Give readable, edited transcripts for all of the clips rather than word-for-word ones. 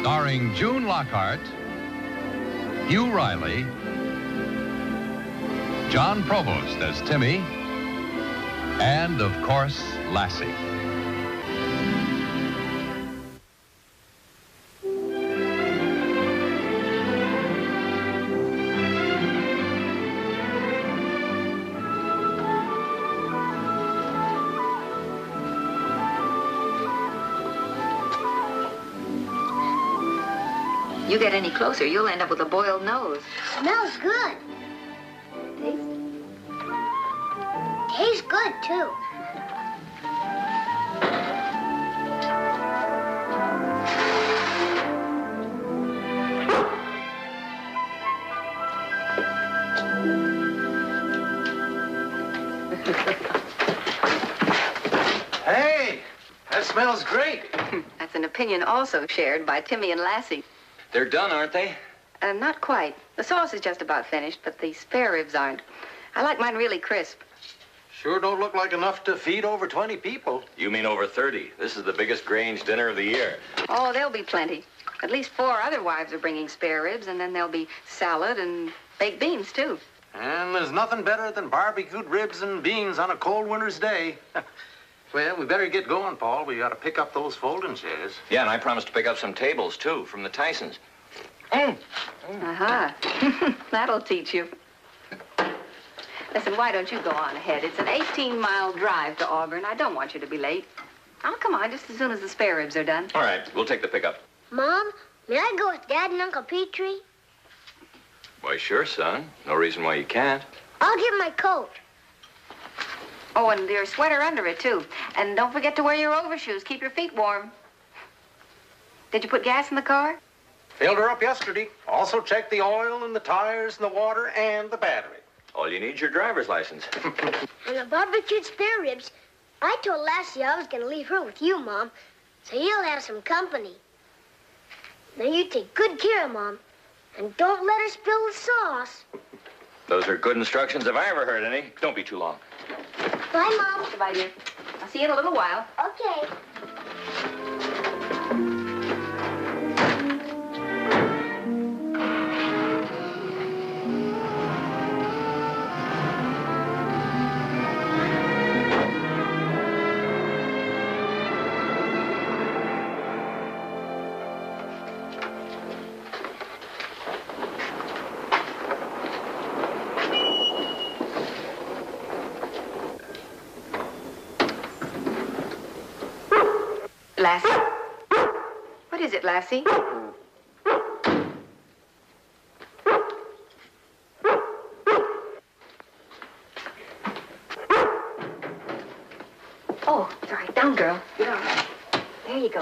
Starring June Lockhart, Hugh Riley, John Provost as Timmy, and, of course, Lassie. You get any closer, you'll end up with a boiled nose. Smells good. Tastes good, too. Hey, that smells great. That's an opinion also shared by Timmy and Lassie. They're done, aren't they? Not quite. The sauce is just about finished, but the spare ribs aren't. I like mine really crisp. Sure don't look like enough to feed over 20 people. You mean over 30. This is the biggest Grange dinner of the year. Oh, there'll be plenty. At least 4 other wives are bringing spare ribs, and then there'll be salad and baked beans, too. And there's nothing better than barbecued ribs and beans on a cold winter's day. Well, we better get going, Paul. We got to pick up those folding chairs. Yeah, and I promised to pick up some tables, too, from the Tysons. Aha. That'll teach you. Listen, why don't you go on ahead? It's an 18-mile drive to Auburn. I don't want you to be late. Oh, come on, just as soon as the spare ribs are done. All right, we'll take the pickup. Mom, may I go with Dad and Uncle Petrie? Why, sure, son. No reason why you can't. I'll get my coat. Oh, and your sweater under it, too. And don't forget to wear your overshoes. Keep your feet warm. Did you put gas in the car? Filled her up yesterday. Also checked the oil and the tires and the water and the battery. All you need is your driver's license. And the barbecued spare ribs, I told Lassie I was going to leave her with you, Mom, so you'll have some company. Now you take good care of Mom, and don't let her spill the sauce. Those are good instructions if I ever heard any. Don't be too long. Bye, Mom. Goodbye, dear. I'll see you in a little while. Okay. Lassie? What is it, Lassie? Oh, sorry. Down, girl. Down. There you go.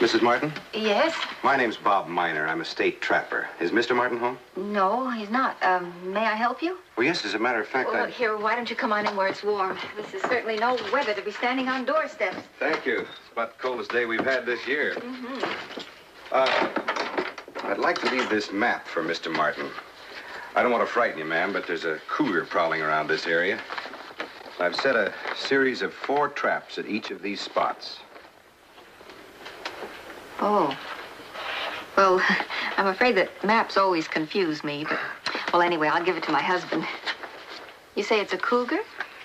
Mrs. Martin? Yes? My name's Bob Miner. I'm a state trapper. Is Mr. Martin home? No, he's not. May I help you? Well, yes, as a matter of fact, Well, look, here, why don't you come on in where it's warm? This is certainly no weather to be standing on doorsteps. Thank you. It's about the coldest day we've had this year. I'd like to leave this map for Mr. Martin. I don't want to frighten you, ma'am, but there's a cougar prowling around this area. I've set a series of 4 traps at each of these spots. Oh. Well, I'm afraid that maps always confuse me, but... Well, anyway, I'll give it to my husband. You say it's a cougar?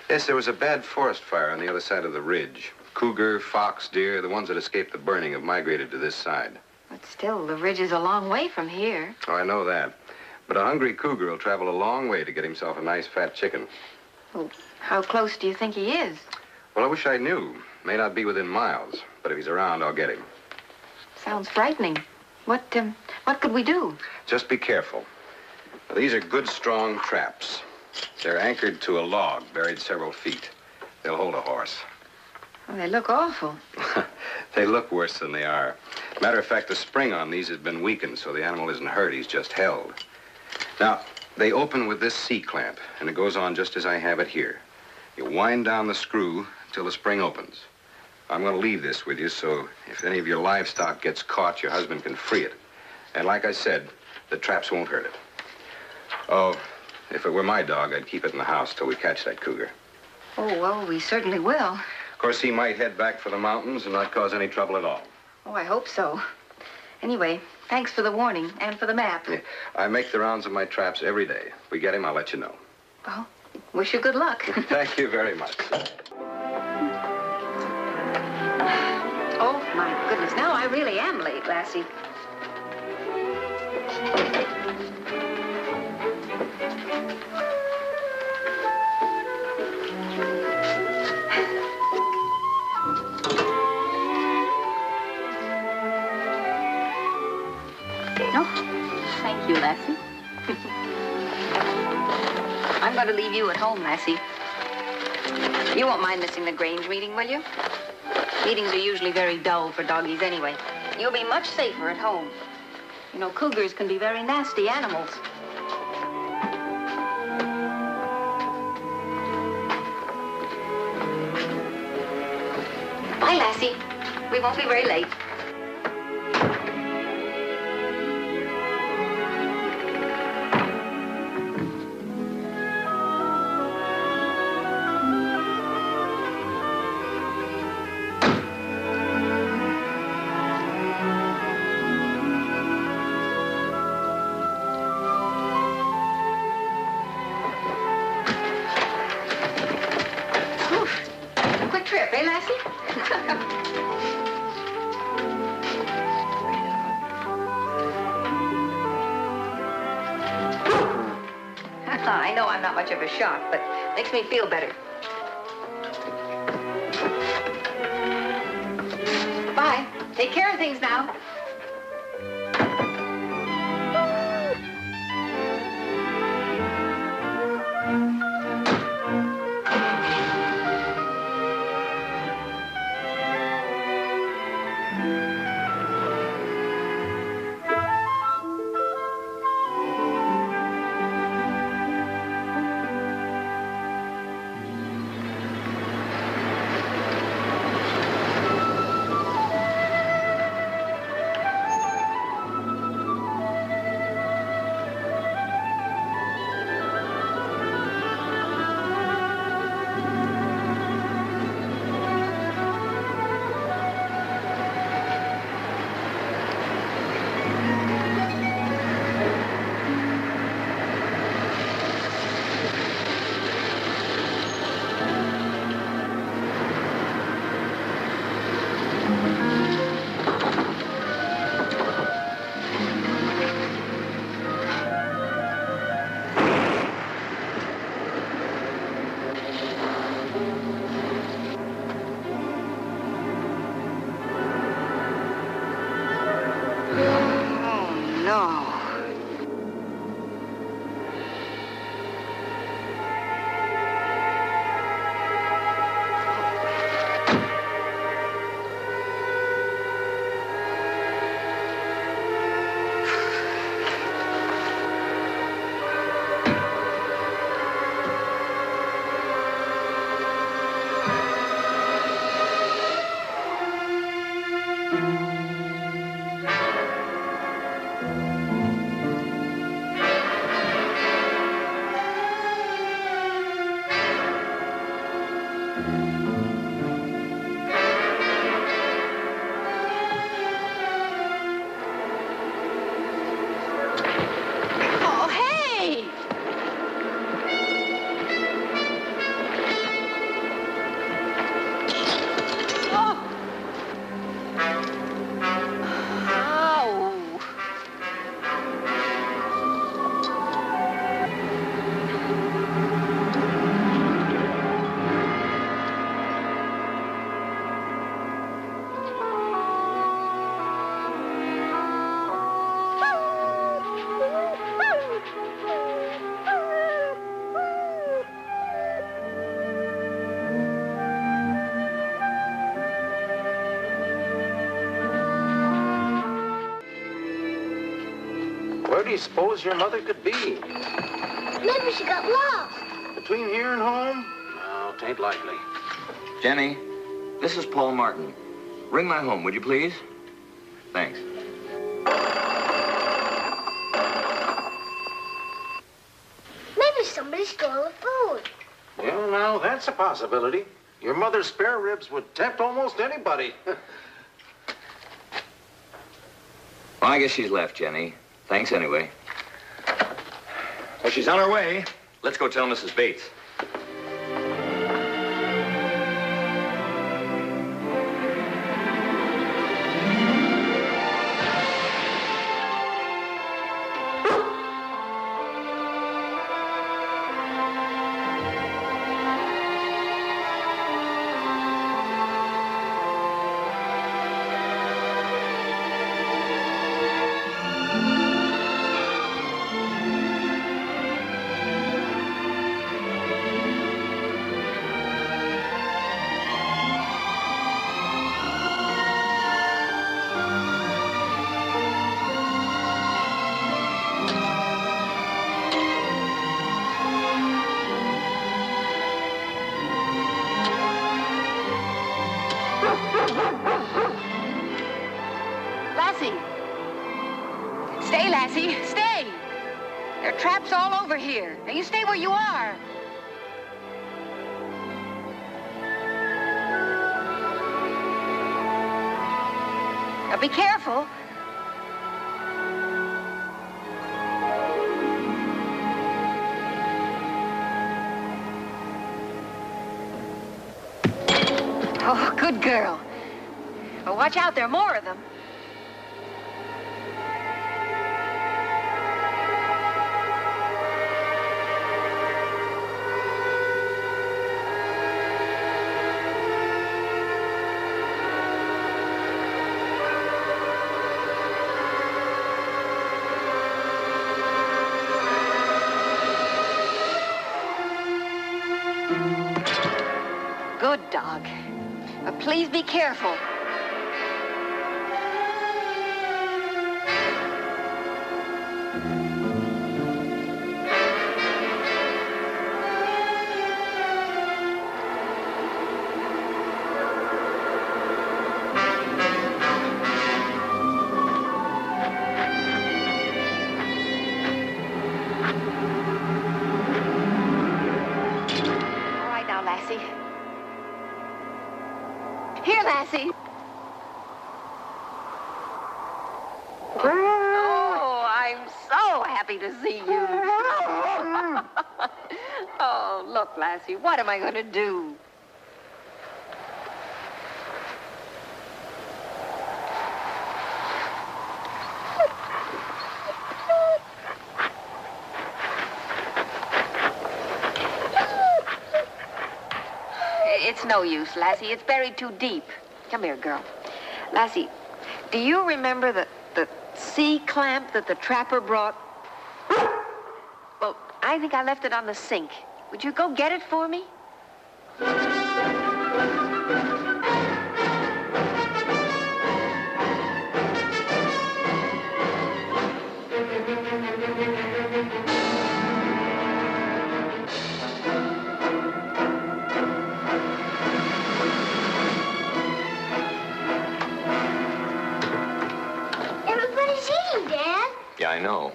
Yes, there was a bad forest fire on the other side of the ridge. Cougar, fox, deer, the ones that escaped the burning have migrated to this side. But still, the ridge is a long way from here. Oh, I know that. But a hungry cougar will travel a long way to get himself a nice fat chicken. Well, how close do you think he is? Well, I wish I knew. May not be within miles, but if he's around, I'll get him. Sounds frightening. What could we do? Just be careful. Now, these are good, strong traps. They're anchored to a log buried several feet. They'll hold a horse. Well, they look awful. They look worse than they are. Matter of fact, the spring on these has been weakened, so the animal isn't hurt. He's just held. Now, they open with this C-clamp, and it goes on just as I have it here. You wind down the screw until the spring opens. I'm going to leave this with you, so if any of your livestock gets caught, your husband can free it. And like I said, the traps won't hurt it. Oh, if it were my dog, I'd keep it in the house till we catch that cougar. Oh, well, we certainly will. Of course, he might head back for the mountains and not cause any trouble at all. Oh, I hope so. Anyway, thanks for the warning and for the map. Yeah, I make the rounds of my traps every day. If we get him, I'll let you know. Well, wish you good luck. Thank you very much. Oh, my goodness. Now I really am late, Lassie. No, thank you, Lassie. I'm going to leave you at home, Lassie. You won't mind missing the Grange meeting, will you? Meetings are usually very dull for doggies anyway. You'll be much safer at home. You know, cougars can be very nasty animals. Bye, Lassie. We won't be very late. Trip, eh, Lassie? I know I'm not much of a shot, but makes me feel better. Bye. Take care of things now. Where do you suppose your mother could be? Maybe she got lost. Between here and home? No, it ain't likely. Jenny, this is Paul Martin. Ring my home, would you please? Thanks. Maybe somebody stole the food. Well, now, that's a possibility. Your mother's spare ribs would tempt almost anybody. Well, I guess she's left, Jenny. Thanks anyway. Well, she's on her way. Let's go tell Mrs. Bates. Lassie. Stay, Lassie. Stay. There are traps all over here. Now you stay where you are. Now be careful. Oh, good girl. Well, watch out, there are more of them. Good dog. But please be careful. All right now, Lassie. Here, Lassie. Oh, I'm so happy to see you. Oh, look, Lassie, what am I going to do? It's no use, Lassie. It's buried too deep. Come here, girl. Lassie, do you remember the C-clamp that the trapper brought? Well, I think I left it on the sink. Would you go get it for me? Yeah, I know.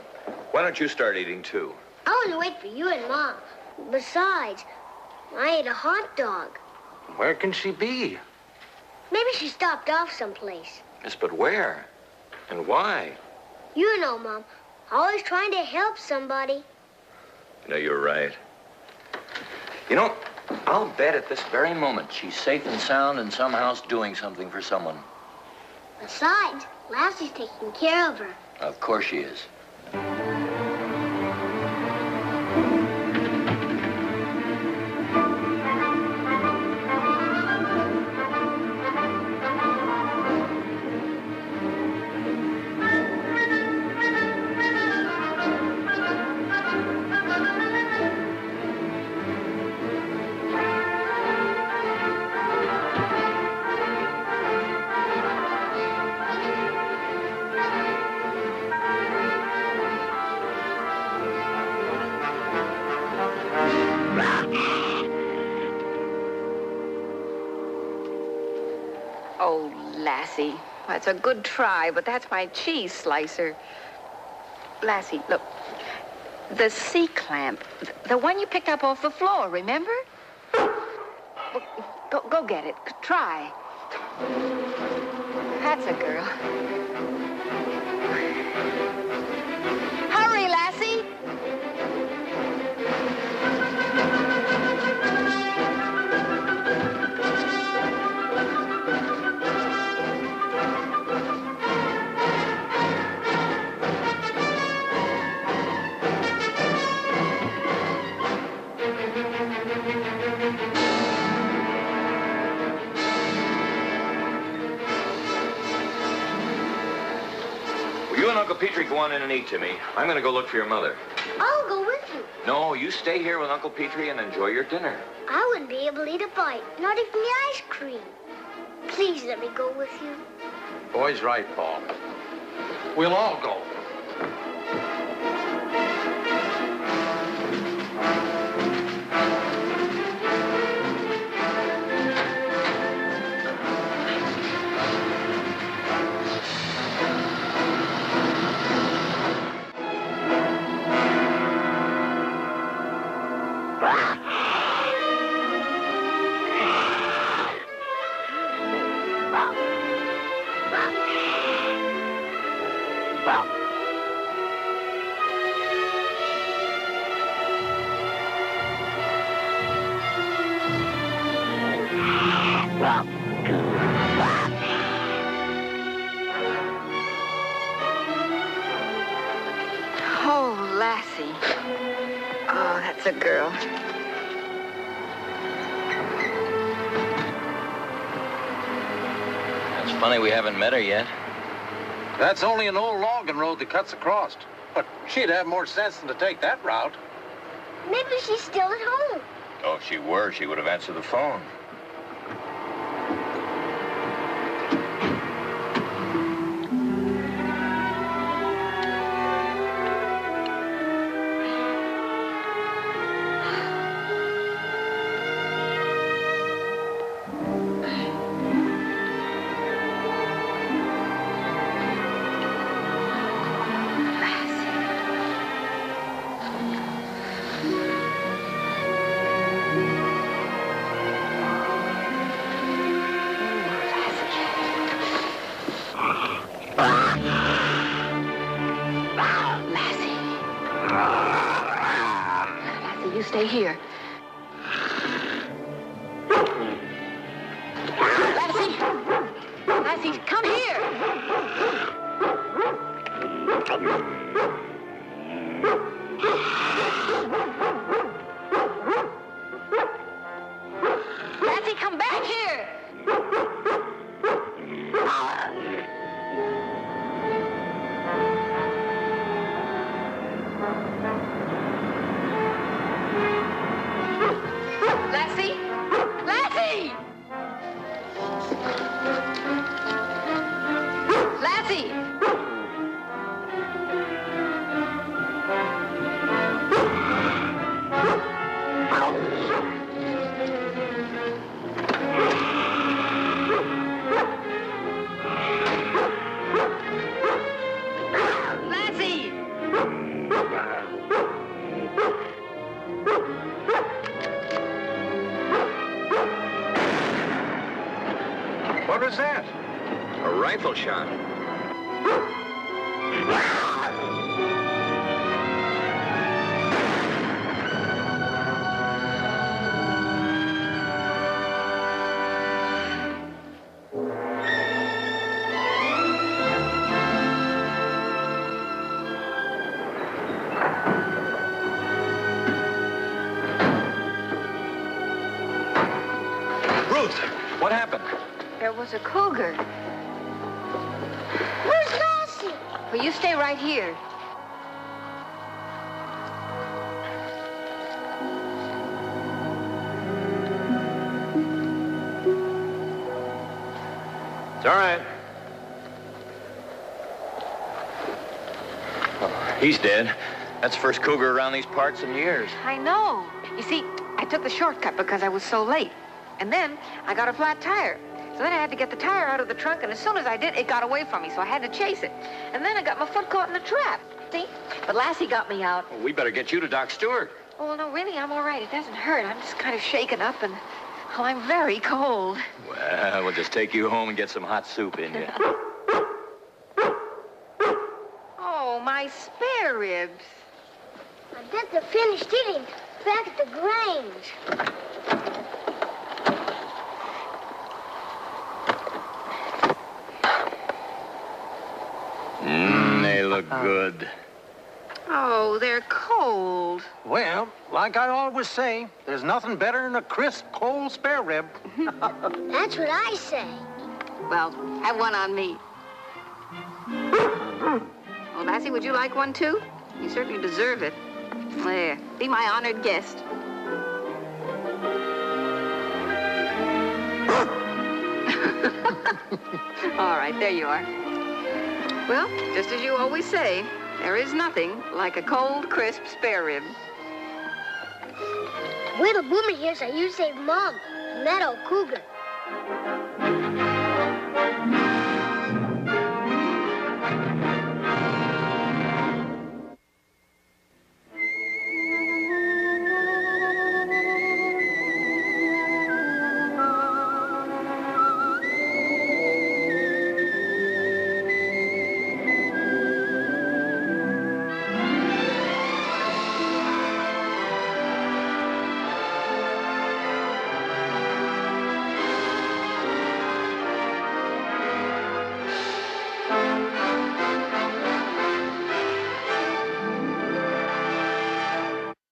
Why don't you start eating, too? I want to wait for you and Mom. Besides, I ate a hot dog. Where can she be? Maybe she stopped off someplace. Yes, but where? And why? You know, Mom, always trying to help somebody. You know, you're right. You know, I'll bet at this very moment she's safe and sound in some house doing something for someone. Besides, Lassie's taking care of her. Of course she is. Oh, Lassie, that's a good try, but that's my cheese slicer. Lassie, look, the C-clamp, the one you picked up off the floor, remember? Well, go get it. Try. That's a girl. Hurry, Lassie. You and Uncle Petrie go on in and eat, Timmy. I'm going to go look for your mother. I'll go with you. No, you stay here with Uncle Petrie and enjoy your dinner. I wouldn't be able to eat a bite, not even the ice cream. Please let me go with you. Boy's right, Paul. We'll all go. Oh, Lassie. Oh, that's a girl. It's funny we haven't met her yet. That's only an old logging road that cuts across. But she'd have more sense than to take that route. Maybe she's still at home. Oh, if she were, she would have answered the phone. You stay here. Lassie! Lassie, come here! Lassie, come back here! Lassie! Lassie! Lassie! Lassie! What was that? A rifle shot. Ruth, what happened? There was a cougar. Where's Lassie? Well, you stay right here. It's all right. Oh, he's dead. That's the first cougar around these parts in years. I know. You see, I took the shortcut because I was so late. And then I got a flat tire. So then I had to get the tire out of the trunk, and as soon as I did, it got away from me, so I had to chase it. And then I got my foot caught in the trap. See? But Lassie got me out. Well, we better get you to Doc Stewart. Oh, well, no, really, I'm all right. It doesn't hurt. I'm just kind of shaken up, and oh, I'm very cold. Well, we'll just take you home and get some hot soup in you. Oh, my spare ribs. I bet they're finished eating back at the Grange. They look good. Oh, they're cold. Well, like I always say, there's nothing better than a crisp, cold spare rib. That's what I say. Well, have one on me. Well, Lassie, would you like one too? You certainly deserve it. There, be my honored guest. All right, there you are. Well, just as you always say, there is nothing like a cold, crisp spare rib. Wait till Boomer hears how you saved Mom from that old cougar.